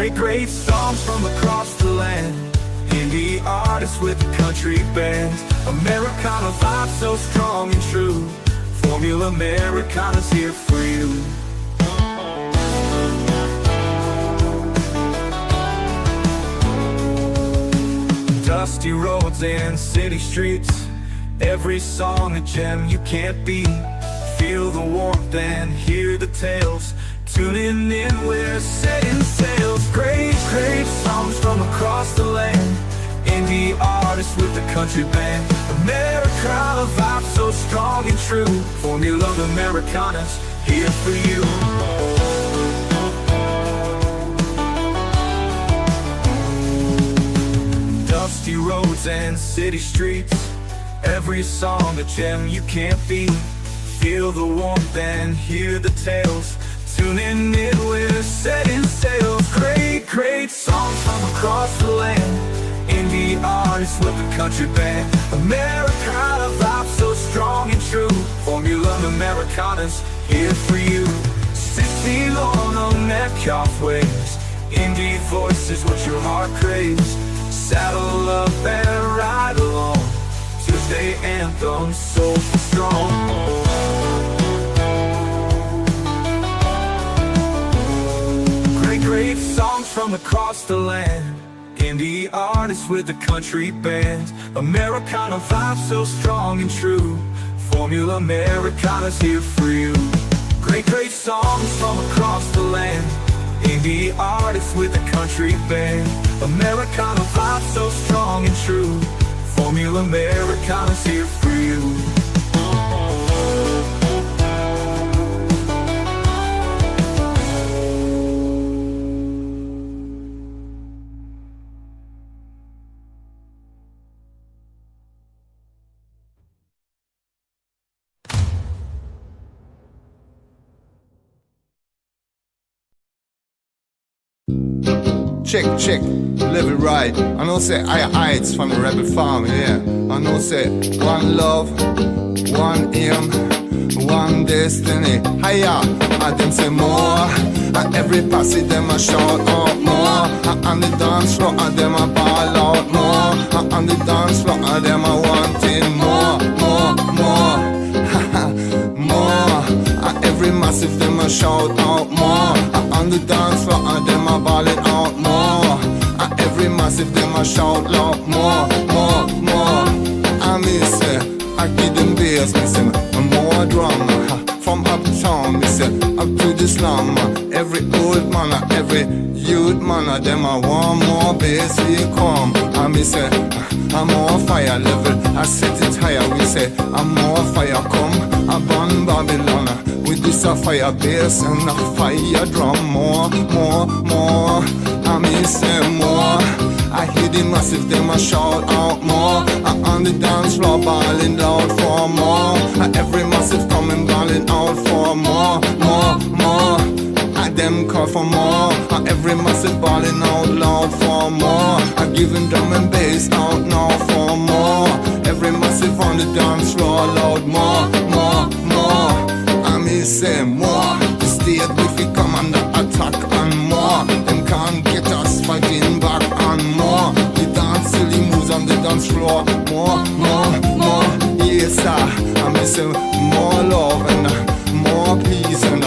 Great songs from across the land. Indie artists with a country band. Americana vibe so strong and true. Formula Americana's here for you. Dusty roads and city streets, every song a gem you can't beat. Feel the warmth and hear the tales. Tuning in, we're setting sails. Great songs from across the land. Indie artists with a country band. Americana vibe so strong and true. Formula Americana's here for you. Dusty roads and city streets, every song a gem you can't beat. Feel the warmth and hear the tales. Tuning in, we're setting sails. Great songs from across the land. Indie artists with a country band. Americana vibe so strong and true. Formula Americana's here for you. 16 on Emmachev waves. Indie voices, what your heart craves. Saddle up and ride along. Tuesday anthem, soulful strong. Great songs from across the land. Indie artists with a country band. Americana vibe so strong and true. Formula Americana's here for you. Great songs from across the land. Indie artists with a country band. Americana vibe so strong and true. Formula Americana's here for you. Check, live it right. I know say I it's from the rebel farm, yeah. I know say one love, one aim, one destiny. Hiya, and them say more. And every passage them a shout out more. And the dance floor and them a ball out more. And the dance floor and them a wanting more. More. And every massive them a shout out more. And the dance floor and them a ball it out more. And every massive them a shout loud more. And me say, I give them bass, me say, more drum. From uptown, me say, up to the slum. Every old man, every youth man, them a want more bass we come. And me say, I'm more fire level, I set it higher. We say, I'm more fire come, I burn Babylon. With this a fire bass and a fire drum. More. And me say more. I hear the massive, them a shout out more. On the dance floor balling loud for more. Every massive coming balling out for more. And them call for more. Every massive balling out loud for more. I giving drum and bass out now for more. Every massive on the dance floor loud more. And me say more. The state if we come under attack and more. Them can't get us fighting back and more. The dance silly moves on the dance floor. More. Yes sir. And me say more love and more peace and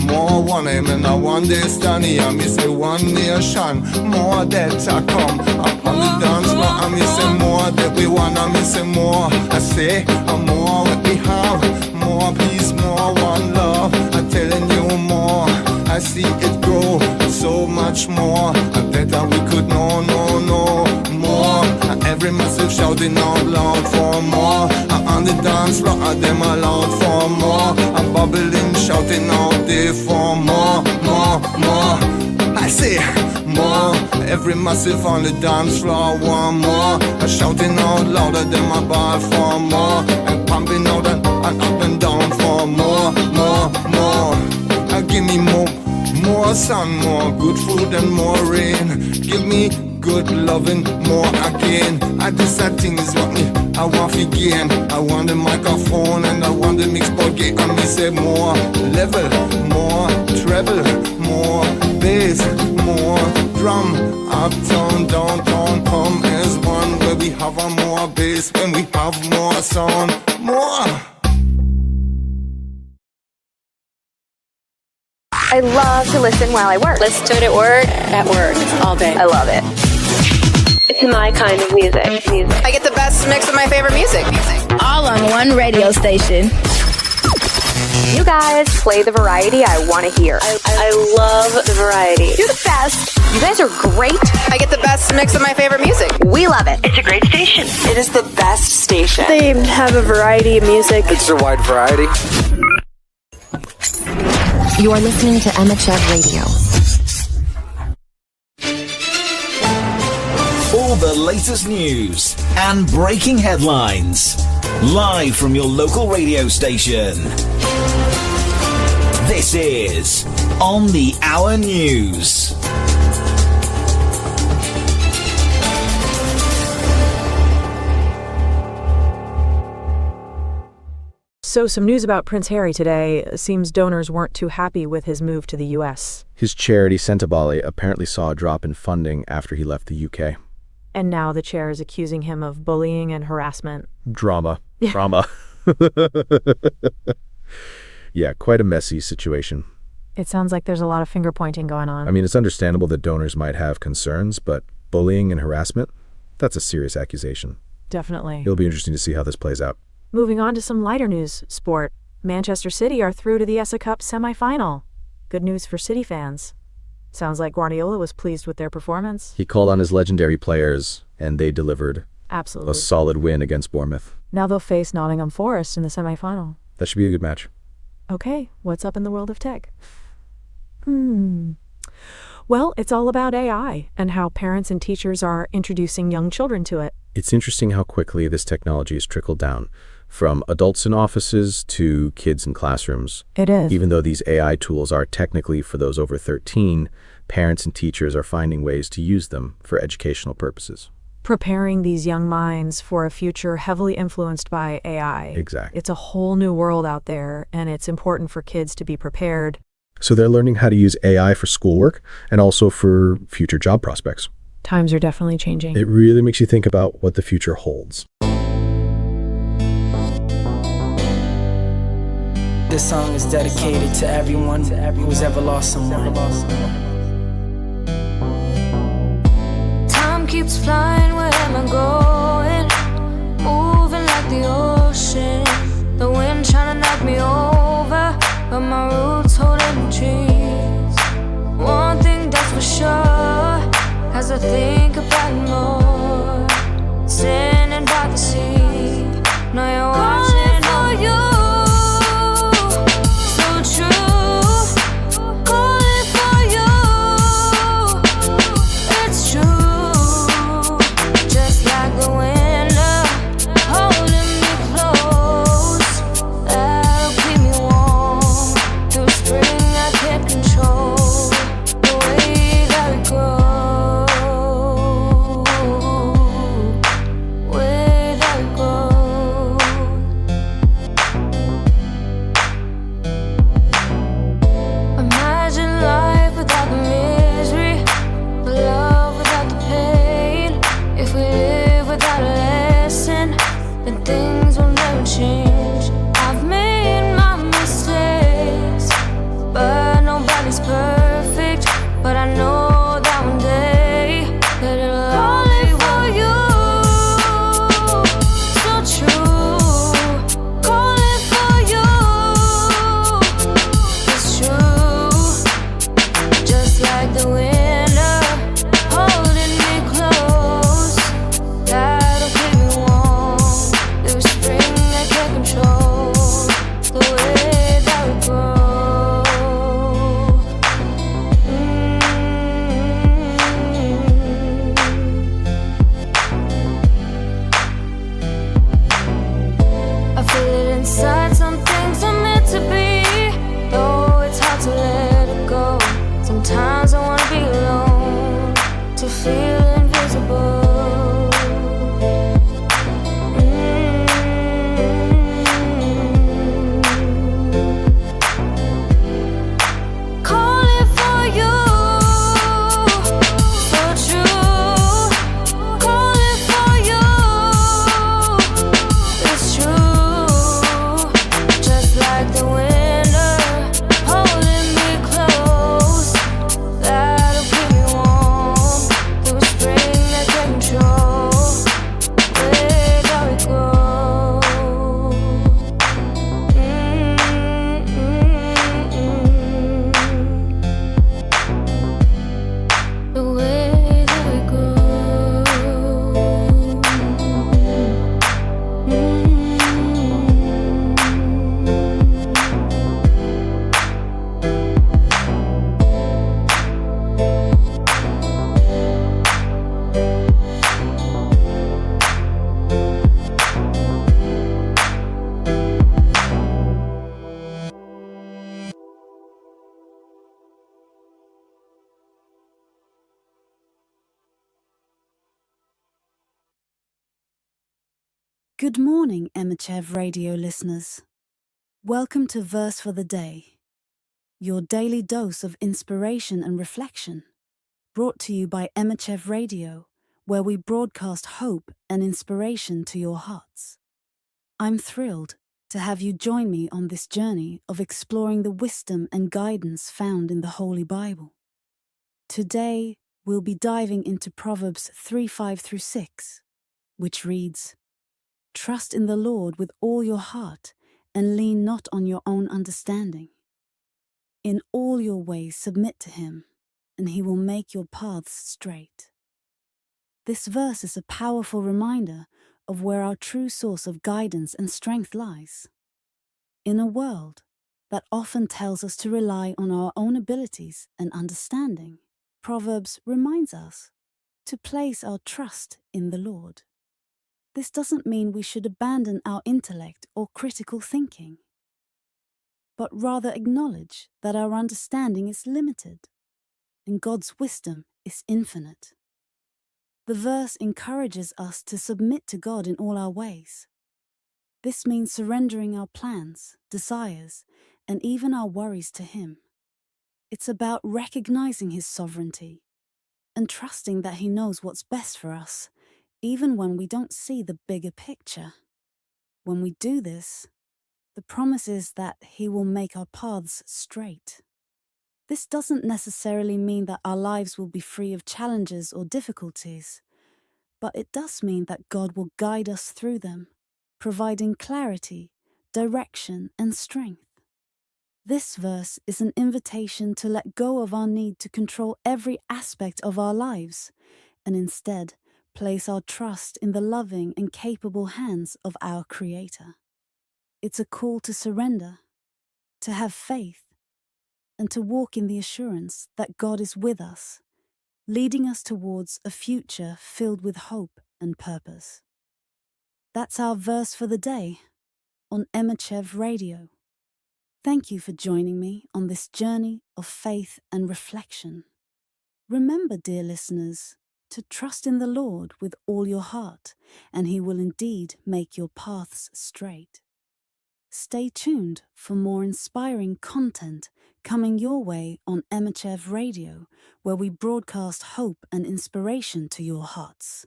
more one aim and one destiny. And me say one nation. More that I come up on the dance floor. And me say more that we want. And me say more. I say more what we have. More peace, more one love. I'm telling you more. I see it grow so much more. I better we could know more. Every massive shouting out loud for more. On the dance floor, them are loud for more. I'm bubbling, shouting out there for more. I say more. Every massive on the dance floor want more. I'm shouting out louder than my ball for more. And pumping out and up and down for more. Give me more sun, more good food and more rain. Give me good loving, more again. This thing is what I want to gain. I want the microphone and I want the mix board gate. And me say more level, more treble, more bass, more drum. place when we have more sound, more. I love to listen while I work. Listen to it at work, all day. I love it. It's my kind of music. I get the best mix of my favorite music. All on one radio station. You guys play the variety I want to hear. I love the variety. You're the best. You guys are great. I get the best mix of my favorite music. We love it. It's a great station. It is the best station. They have a variety of music. It's a wide variety. You are listening to Emmachev Radio. All the latest news and breaking headlines. Live from your local radio station. This is On the Hour News. So some news about Prince Harry today. Seems donors weren't too happy with his move to the U.S. His charity, Centabali, apparently saw a drop in funding after he left the U.K. And now the chair is accusing him of bullying and harassment. Drama. Yeah, quite a messy situation. It sounds like there's a lot of finger-pointing going on. I mean, it's understandable that donors might have concerns, but bullying and harassment, that's a serious accusation. Definitely. It'll be interesting to see how this plays out. Moving on to some lighter news, sport. Manchester City are through to the FA Cup semi-final. Good news for City fans. Sounds like Guardiola was pleased with their performance. He called on his legendary players, and they delivered. Absolutely. A solid win against Bournemouth. Now they'll face Nottingham Forest in the semi-final. That should be a good match. Okay, what's up in the world of tech? Well, it's all about AI and how parents and teachers are introducing young children to it. It's interesting how quickly this technology has trickled down, from adults in offices to kids in classrooms. It is. Even though these AI tools are technically for those over 13, parents and teachers are finding ways to use them for educational purposes. Preparing these young minds for a future heavily influenced by AI. Exactly. It's a whole new world out there, and it's important for kids to be prepared. So they're learning how to use AI for schoolwork and also for future job prospects. Times are definitely changing. It really makes you think about what the future holds. This song is dedicated to everyone who's ever lost someone. Time keeps flying, where am I going? Moving like the ocean. The wind trying to knock me over, but my roots holding trees. One thing that's for sure, as I think about it more, standing by the sea, know you're watching for you. Good morning, Emmachev radio listeners. Welcome to Verse for the Day, your daily dose of inspiration and reflection, brought to you by Emmachev Radio, where we broadcast hope and inspiration to your hearts. I'm thrilled to have you join me on this journey of exploring the wisdom and guidance found in the Holy Bible. Today, we'll be diving into Proverbs 3:5-6, which reads, "Trust in the Lord with all your heart and lean not on your own understanding. In all your ways submit to him, and he will make your paths straight." This verse is a powerful reminder of where our true source of guidance and strength lies. In a world that often tells us to rely on our own abilities and understanding, Proverbs reminds us to place our trust in the Lord. This doesn't mean we should abandon our intellect or critical thinking, but rather acknowledge that our understanding is limited and God's wisdom is infinite. The verse encourages us to submit to God in all our ways. This means surrendering our plans, desires, and even our worries to Him. It's about recognizing His sovereignty and trusting that He knows what's best for us, even when we don't see the bigger picture. When we do this, the promise is that He will make our paths straight. This doesn't necessarily mean that our lives will be free of challenges or difficulties, but it does mean that God will guide us through them, providing clarity, direction, and strength. This verse is an invitation to let go of our need to control every aspect of our lives, and instead place our trust in the loving and capable hands of our Creator. It's a call to surrender, to have faith, and to walk in the assurance that God is with us, leading us towards a future filled with hope and purpose. That's our verse for the day on Emmachev Radio. Thank you for joining me on this journey of faith and reflection. Remember, dear listeners, to trust in the Lord with all your heart, and He will indeed make your paths straight. Stay tuned for more inspiring content coming your way on Emmachev Radio, where we broadcast hope and inspiration to your hearts.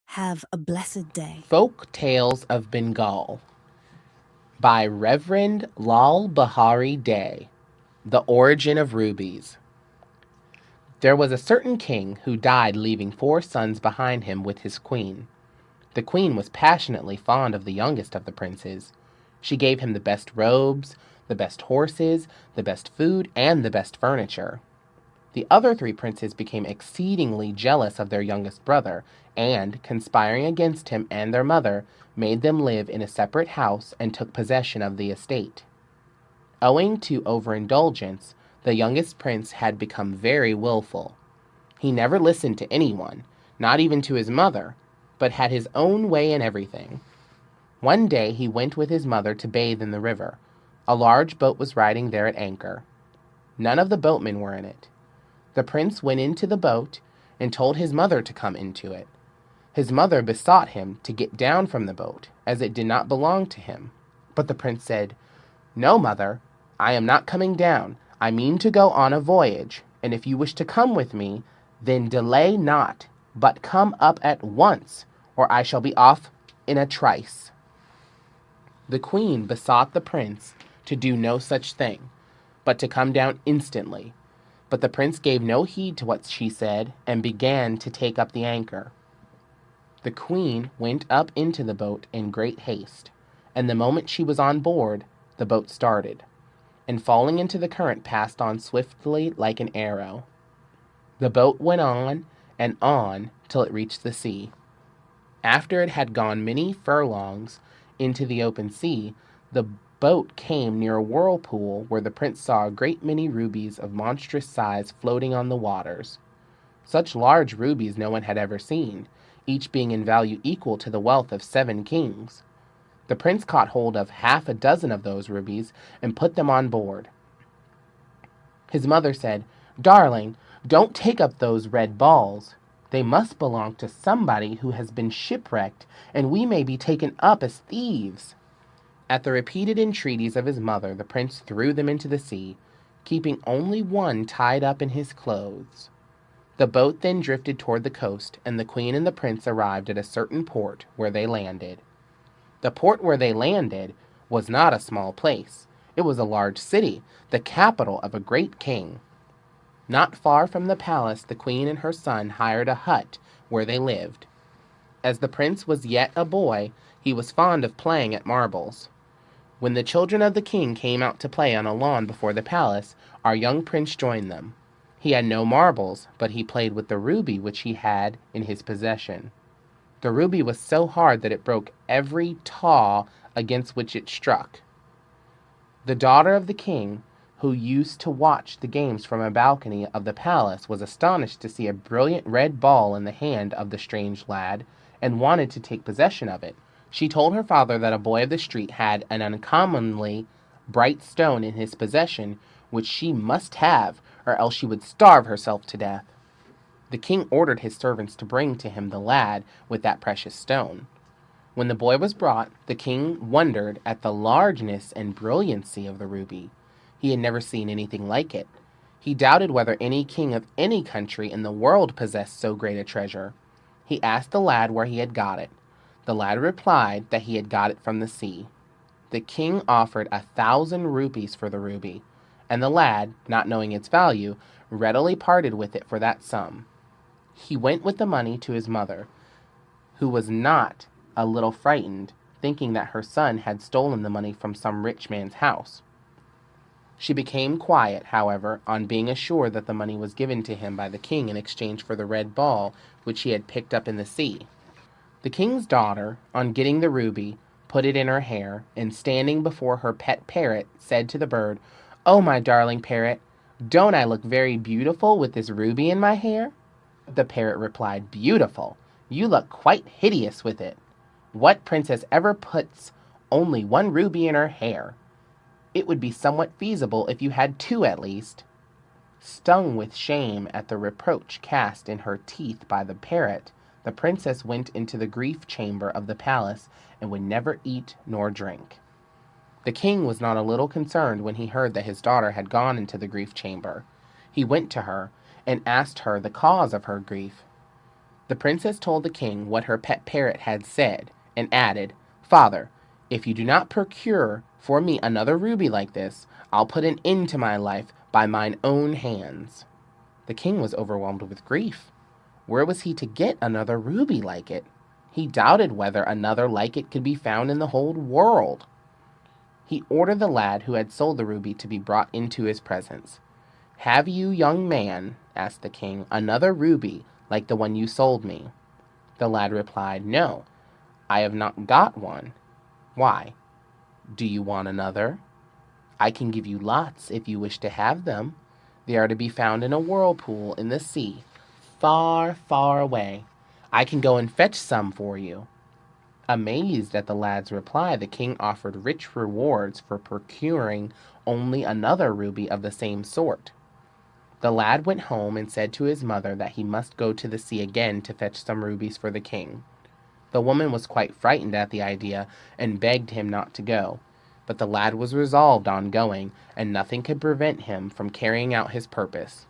Have a blessed day. Folk Tales of Bengal by Reverend Lal Bahari Day. The Origin of Rubies. There was a certain king who died leaving 4 sons behind him with his queen. The queen was passionately fond of the youngest of the princes. She gave him the best robes, the best horses, the best food, and the best furniture. The other 3 princes became exceedingly jealous of their youngest brother, and, conspiring against him and their mother, made them live in a separate house and took possession of the estate. Owing to overindulgence, the youngest prince had become very willful. He never listened to anyone, not even to his mother, but had his own way in everything. One day he went with his mother to bathe in the river. A large boat was riding there at anchor. None of the boatmen were in it. The prince went into the boat and told his mother to come into it. His mother besought him to get down from the boat, as it did not belong to him. But the prince said, "No, mother, I am not coming down. I mean to go on a voyage, and if you wish to come with me, then delay not, but come up at once, or I shall be off in a trice." The queen besought the prince to do no such thing, but to come down instantly. But the prince gave no heed to what she said, and began to take up the anchor. The queen went up into the boat in great haste, and the moment she was on board, the boat started, and falling into the current passed on swiftly like an arrow. The boat went on and on till it reached the sea. After it had gone many furlongs into the open sea, the boat came near a whirlpool where the prince saw a great many rubies of monstrous size floating on the waters. Such large rubies no one had ever seen, each being in value equal to the wealth of 7 kings. The prince caught hold of 6 of those rubies and put them on board. His mother said, "Darling, don't take up those red balls." They must belong to somebody who has been shipwrecked, and we may be taken up as thieves." At the repeated entreaties of his mother, the prince threw them into the sea, keeping only one tied up in his clothes. The boat then drifted toward the coast, and the queen and the prince arrived at a certain port where they landed. The port where they landed was not a small place. It was a large city, the capital of a great king. Not far from the palace, the queen and her son hired a hut where they lived. As the prince was yet a boy, he was fond of playing at marbles. When the children of the king came out to play on a lawn before the palace, our young prince joined them. He had no marbles, but he played with the ruby which he had in his possession. The ruby was so hard that it broke every taw against which it struck. The daughter of the king, who used to watch the games from a balcony of the palace, was astonished to see a brilliant red ball in the hand of the strange lad, and wanted to take possession of it. She told her father that a boy of the street had an uncommonly bright stone in his possession, which she must have, or else she would starve herself to death. The king ordered his servants to bring to him the lad with that precious stone. When the boy was brought, the king wondered at the largeness and brilliancy of the ruby. He had never seen anything like it. He doubted whether any king of any country in the world possessed so great a treasure. He asked the lad where he had got it. The lad replied that he had got it from the sea. The king offered 1,000 rupees for the ruby, and the lad, not knowing its value, readily parted with it for that sum. He went with the money to his mother, who was not a little frightened, thinking that her son had stolen the money from some rich man's house. She became quiet, however, on being assured that the money was given to him by the king in exchange for the red ball which he had picked up in the sea. The king's daughter, on getting the ruby, put it in her hair, and standing before her pet parrot, said to the bird, "Oh, my darling parrot, don't I look very beautiful with this ruby in my hair?" The parrot replied, "Beautiful? You look quite hideous with it. What princess ever puts only one ruby in her hair? It would be somewhat feasible if you had two at least." Stung with shame at the reproach cast in her teeth by the parrot, the princess went into the grief chamber of the palace and would never eat nor drink. The king was not a little concerned when he heard that his daughter had gone into the grief chamber. He went to her and asked her the cause of her grief. The princess told the king what her pet parrot had said, and added, "Father, if you do not procure for me another ruby like this, I'll put an end to my life by mine own hands." The king was overwhelmed with grief. Where was he to get another ruby like it? He doubted whether another like it could be found in the whole world. He ordered the lad who had sold the ruby to be brought into his presence. "Have you, young man," asked the king, "another ruby like the one you sold me?" The lad replied, "No, I have not got one." "Why? Do you want another?" "I can give you lots if you wish to have them. They are to be found in a whirlpool in the sea, far, far away. I can go and fetch some for you." Amazed at the lad's reply, the king offered rich rewards for procuring only another ruby of the same sort. The lad went home and said to his mother that he must go to the sea again to fetch some rubies for the king. The woman was quite frightened at the idea and begged him not to go, but the lad was resolved on going, and nothing could prevent him from carrying out his purpose.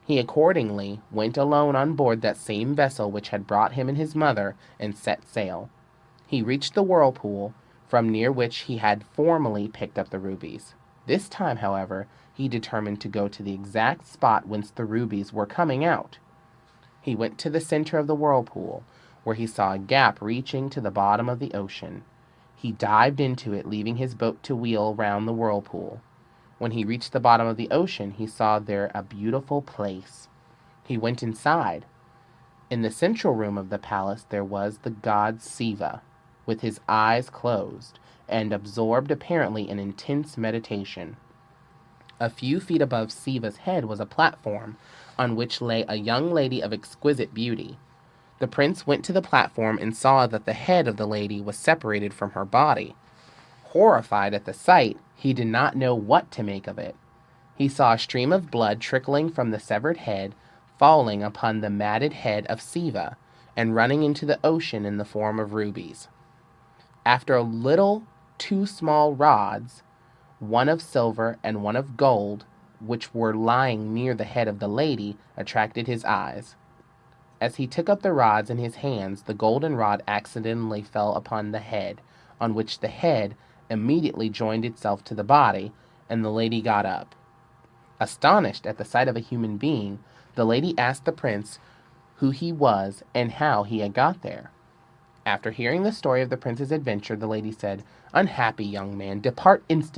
He accordingly went alone on board that same vessel which had brought him and his mother, and set sail. He reached the whirlpool, from near which he had formerly picked up the rubies. This time, however, he determined to go to the exact spot whence the rubies were coming out. He went to the center of the whirlpool, where he saw a gap reaching to the bottom of the ocean. He dived into it, leaving his boat to wheel round the whirlpool. When he reached the bottom of the ocean, he saw there a beautiful place. He went inside. In the central room of the palace there was the god Siva, with his eyes closed, and absorbed apparently in intense meditation. A few feet above Siva's head was a platform, on which lay a young lady of exquisite beauty. The prince went to the platform and saw that the head of the lady was separated from her body. Horrified at the sight, he did not know what to make of it. He saw a stream of blood trickling from the severed head, falling upon the matted head of Siva and running into the ocean in the form of rubies. After a little, 2 small rods, one of silver and one of gold, which were lying near the head of the lady, attracted his eyes. As he took up the rods in his hands, the golden rod accidentally fell upon the head, on which the head immediately joined itself to the body, and the lady got up. Astonished at the sight of a human being, the lady asked the prince who he was and how he had got there. After hearing the story of the prince's adventure, the lady said, "Unhappy young man, depart instantly.